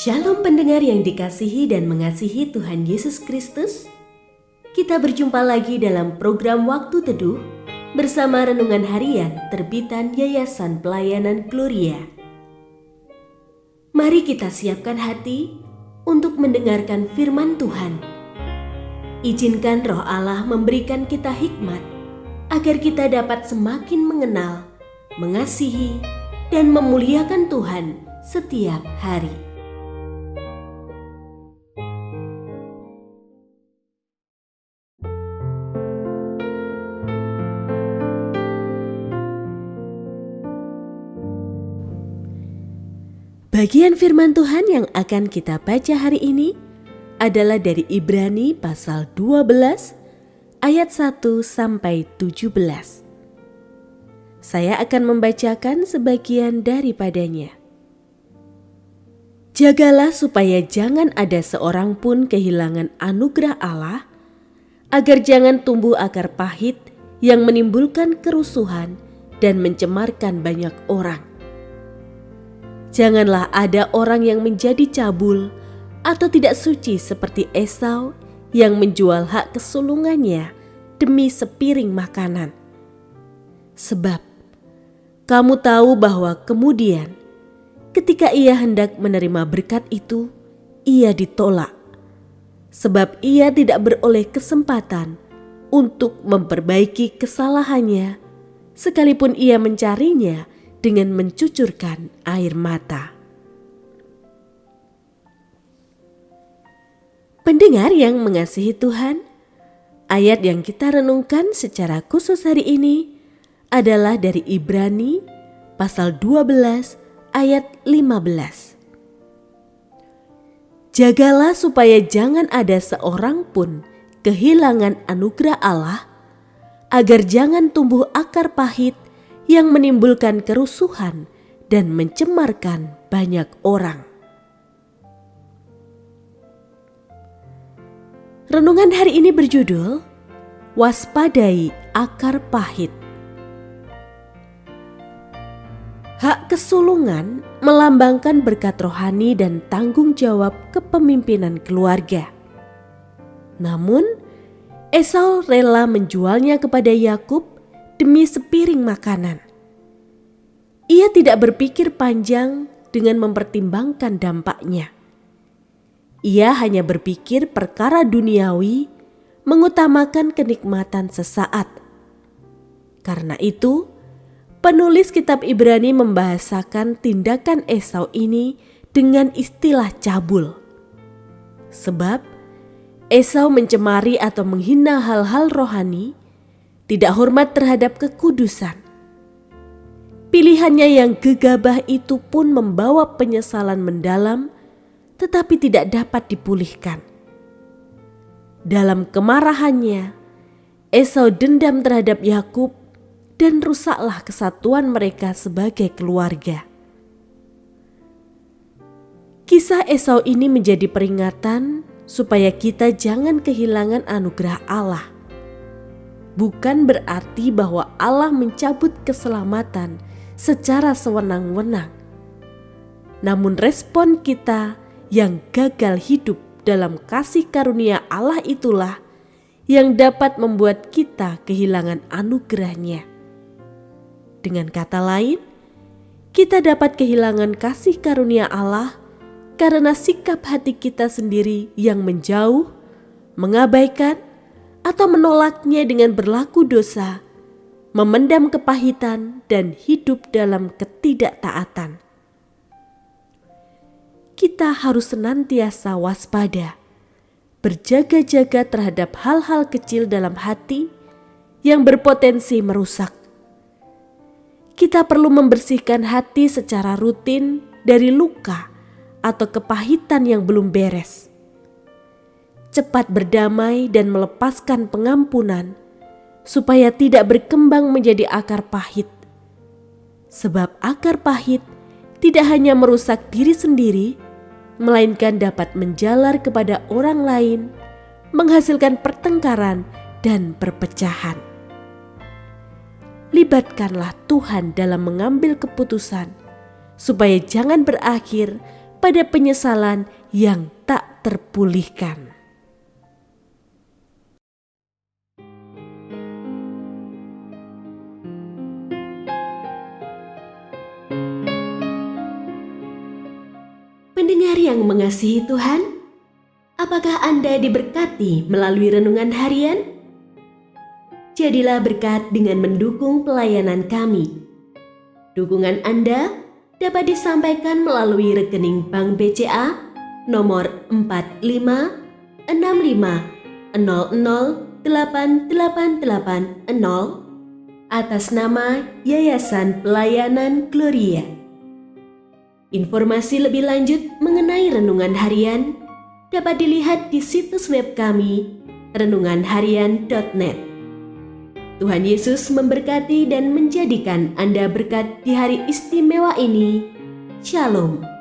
Shalom pendengar yang dikasihi dan mengasihi Tuhan Yesus Kristus. Kita berjumpa lagi dalam program Waktu Teduh bersama Renungan Harian terbitan Yayasan Pelayanan Gloria. Mari kita siapkan hati untuk mendengarkan firman Tuhan. Izinkan Roh Allah memberikan kita hikmat agar kita dapat semakin mengenal, mengasihi, dan memuliakan Tuhan setiap hari. Bagian firman Tuhan yang akan kita baca hari ini adalah dari Ibrani pasal 12 ayat 1 sampai 17. Saya akan membacakan sebagian daripadanya. Jagalah supaya jangan ada seorang pun kehilangan anugerah Allah, agar jangan tumbuh akar pahit yang menimbulkan kerusuhan dan mencemarkan banyak orang. Janganlah ada orang yang menjadi cabul atau tidak suci seperti Esau yang menjual hak kesulungannya demi sepiring makanan. Sebab kamu tahu bahwa kemudian ketika ia hendak menerima berkat itu, ia ditolak. Sebab ia tidak beroleh kesempatan untuk memperbaiki kesalahannya, sekalipun ia mencarinya dengan mencucurkan air mata. Pendengar yang mengasihi Tuhan, ayat yang kita renungkan secara khusus hari ini adalah dari Ibrani pasal 12 ayat 15. Jagalah supaya jangan ada seorang pun kehilangan anugerah Allah, agar jangan tumbuh akar pahit yang menimbulkan kerusuhan dan mencemarkan banyak orang. Renungan hari ini berjudul Waspadai Akar Pahit. Hak kesulungan melambangkan berkat rohani dan tanggung jawab kepemimpinan keluarga. Namun, Esau rela menjualnya kepada Yakub demi sepiring makanan. Ia tidak berpikir panjang dengan mempertimbangkan dampaknya. Ia hanya berpikir perkara duniawi, mengutamakan kenikmatan sesaat. Karena itu, penulis kitab Ibrani membahasakan tindakan Esau ini dengan istilah cabul. Sebab Esau mencemari atau menghina hal-hal rohani, tidak hormat terhadap kekudusan. Pilihannya yang gegabah itu pun membawa penyesalan mendalam, tetapi tidak dapat dipulihkan. Dalam kemarahannya, Esau dendam terhadap Yakub dan rusaklah kesatuan mereka sebagai keluarga. Kisah Esau ini menjadi peringatan supaya kita jangan kehilangan anugerah Allah. Bukan berarti bahwa Allah mencabut keselamatan secara sewenang-wenang. Namun respon kita yang gagal hidup dalam kasih karunia Allah itulah yang dapat membuat kita kehilangan anugerahnya. Dengan kata lain, kita dapat kehilangan kasih karunia Allah karena sikap hati kita sendiri yang menjauh, mengabaikan, atau menolaknya dengan berlaku dosa, memendam kepahitan, dan hidup dalam ketidaktaatan. Kita harus senantiasa waspada, berjaga-jaga terhadap hal-hal kecil dalam hati yang berpotensi merusak. Kita perlu membersihkan hati secara rutin dari luka atau kepahitan yang belum beres. Cepat berdamai dan melepaskan pengampunan supaya tidak berkembang menjadi akar pahit. Sebab akar pahit tidak hanya merusak diri sendiri, melainkan dapat menjalar kepada orang lain, menghasilkan pertengkaran dan perpecahan. Libatkanlah Tuhan dalam mengambil keputusan supaya jangan berakhir pada penyesalan yang tak terpulihkan. Pendengar yang mengasihi Tuhan, apakah Anda diberkati melalui renungan harian? Jadilah berkat dengan mendukung pelayanan kami. Dukungan Anda dapat disampaikan melalui rekening Bank BCA nomor 4565008880 atas nama Yayasan Pelayanan Gloria. Informasi lebih lanjut mengenai renungan harian dapat dilihat di situs web kami renunganharian.net. Tuhan Yesus memberkati dan menjadikan Anda berkat di hari istimewa ini. Shalom.